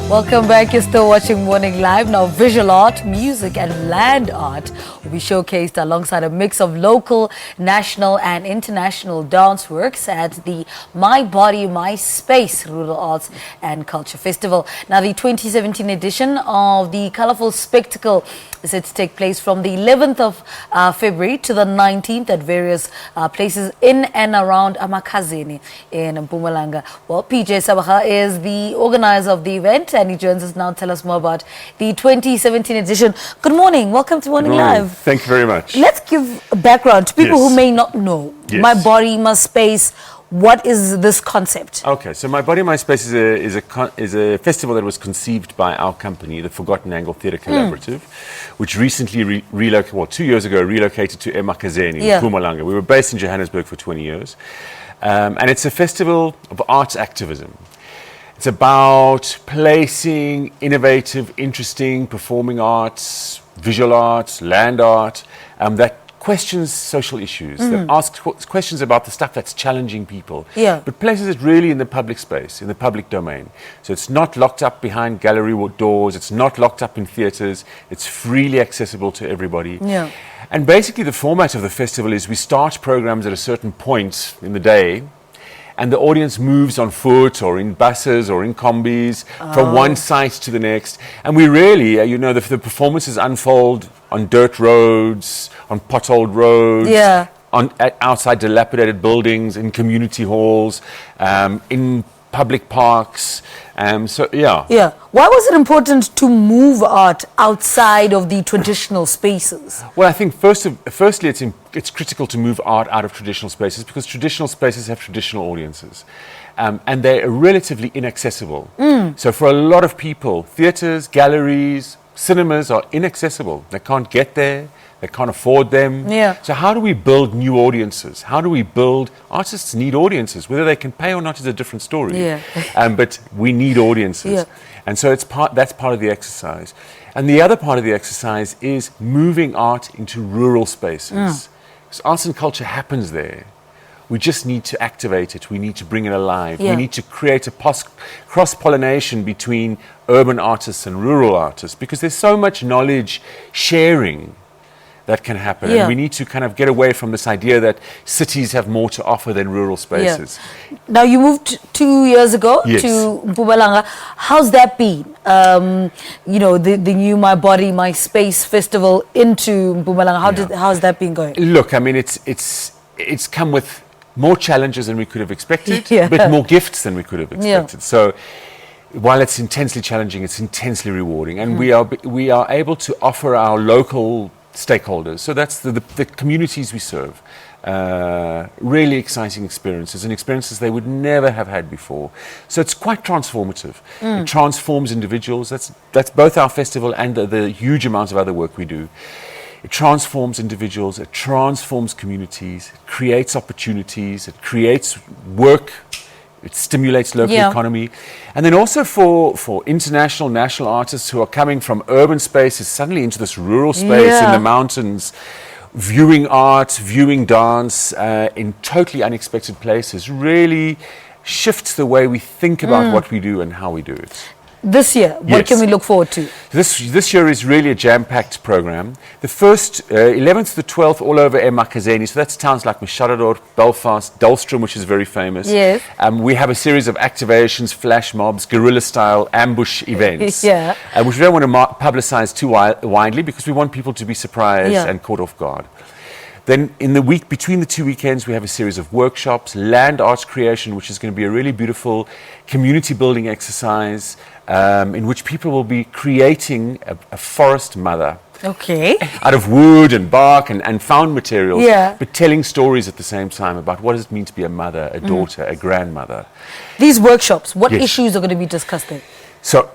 Welcome back. You're still watching Morning Live. Now, visual art, music and land art will be showcased alongside a mix of local, national and international dance works at the My Body, My Space Rural Arts and Culture Festival. Now, the 2017 edition of the colourful spectacle is set to take place from the 11th of February to the 19th at various places in and around Emakhazeni in Mpumalanga. Well, PJ Sabaha is the organizer of the event and he joins us now to tell us more about the 2017 edition. Good morning. Welcome to Morning Live. Thank you very much. Let's give a background to people who may not know. My Body, My Space. What is this concept? Okay, so My Body, My Space is a festival that was conceived by our company, the Forgotten Angle Theatre Collaborative, which recently relocated, 2 years ago, relocated to Emakhazeni Mpumalanga. We were based in Johannesburg for 20 years. And it's a festival of arts activism. It's about placing innovative, interesting performing arts, visual arts, land art, that questions social issues, that asks questions about the stuff that's challenging people, but places it really in the public space, in the public domain. So it's not locked up behind gallery doors, it's not locked up in theatres, it's freely accessible to everybody. And basically the format of the festival is we start programs at a certain point in the day, and the audience moves on foot or in buses or in combis from one site to the next. And we really, the performances unfold on dirt roads, on potholed roads, outside dilapidated buildings, in community halls, in public parks. Why was it important to move art outside of the traditional spaces? Well, I think firstly it's critical to move art out of traditional spaces because traditional spaces have traditional audiences. And they're relatively inaccessible. So for a lot of people, theatres, galleries, cinemas are inaccessible. They can't get there. They can't afford them. So how do we build new audiences? How do we build... Artists need audiences. Whether they can pay or not is a different story. But we need audiences. And so that's part of the exercise. And the other part of the exercise is moving art into rural spaces. Because arts and culture happens there. We just need to activate it. We need to bring it alive. We need to create a cross-pollination between urban artists and rural artists because there's so much knowledge sharing that can happen. And we need to kind of get away from this idea that cities have more to offer than rural spaces. Now, you moved 2 years ago to Mpumalanga. How's that been? The new My Body, My Space festival into Mpumalanga. How's that been going? Look, I mean, it's come with more challenges than we could have expected, but more gifts than we could have expected. So while it's intensely challenging, it's intensely rewarding. And we are able to offer our local stakeholders, so that's the communities we serve, really exciting experiences and experiences they would never have had before. So it's quite transformative. It transforms individuals. That's both our festival and the huge amount of other work we do. It transforms individuals, it transforms communities, it creates opportunities, it creates work, it stimulates local economy. And then also for international, national artists who are coming from urban spaces suddenly into this rural space in the mountains, viewing art, viewing dance in totally unexpected places, really shifts the way we think about what we do and how we do it. This year, what can we look forward to? This year is really a jam-packed program. The first 11th to the 12th all over Emakhazeni, so that's towns like Mashadador, Belfast, Dulstrom, which is very famous. We have a series of activations, flash mobs, guerrilla-style ambush events, which we don't want to publicize too widely because we want people to be surprised and caught off guard. Then in the week between the 2 weekends, we have a series of workshops, land arts creation, which is going to be a really beautiful community building exercise in which people will be creating a forest mother. Out of wood and bark and found materials, but telling stories at the same time about what does it mean to be a mother, a daughter, a grandmother. These workshops, what issues are going to be discussed there? So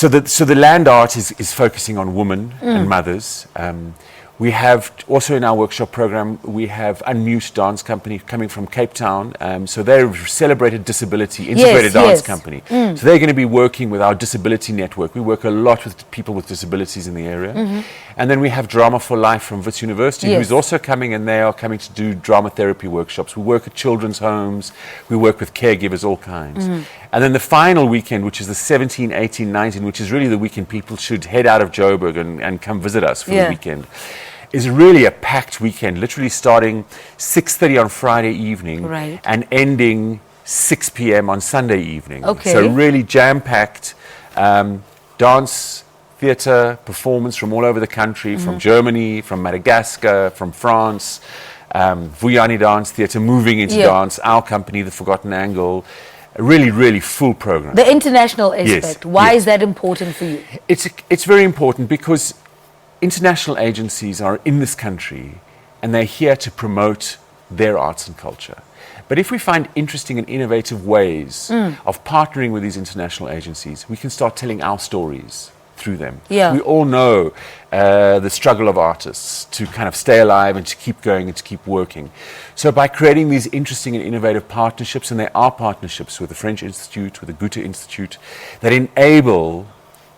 the land art is focusing on women and mothers. We have also in our workshop program, we have Unmute Dance Company coming from Cape Town. So they're a celebrated disability integrated dance company. So they're going to be working with our disability network. We work a lot with people with disabilities in the area. And then we have Drama for Life from Wits University, who's also coming, and they are coming to do drama therapy workshops. We work at children's homes. We work with caregivers, all kinds. And then the final weekend, which is the 17, 18, 19, which is really the weekend people should head out of Joburg and come visit us for the weekend, is really a packed weekend, literally starting 6:30 on Friday evening and ending 6 p.m. on Sunday evening. Okay. So really jam-packed dance, theatre, performance from all over the country, from Germany, from Madagascar, from France, Vuyani Dance Theatre, moving into dance, our company, The Forgotten Angle, a really, really full program. The international aspect, why is that important for you? It's very important because international agencies are in this country and they're here to promote their arts and culture. But if we find interesting and innovative ways of partnering with these international agencies, we can start telling our stories through them. We all know the struggle of artists to kind of stay alive and to keep going and to keep working. So by creating these interesting and innovative partnerships, and there are partnerships with the French Institute, with the Goethe Institute, that enable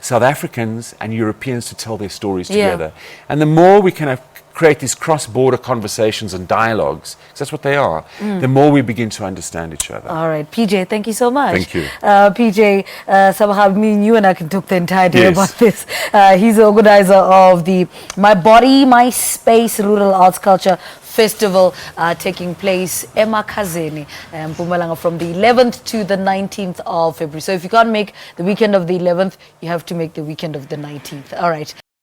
South Africans and Europeans to tell their stories together. And the more we kind of create these cross-border conversations and dialogues, because that's what they are, the more we begin to understand each other. All right, PJ, thank you so much. Thank you. PJ, somehow me and you and I can talk the entire day about this. He's the organizer of the My Body, My Space Rural Arts Culture Festival taking place Emakhazeni Mpumalanga from the 11th to the 19th of February. So if you can't make the weekend of the 11th, you have to make the weekend of the 19th. All right.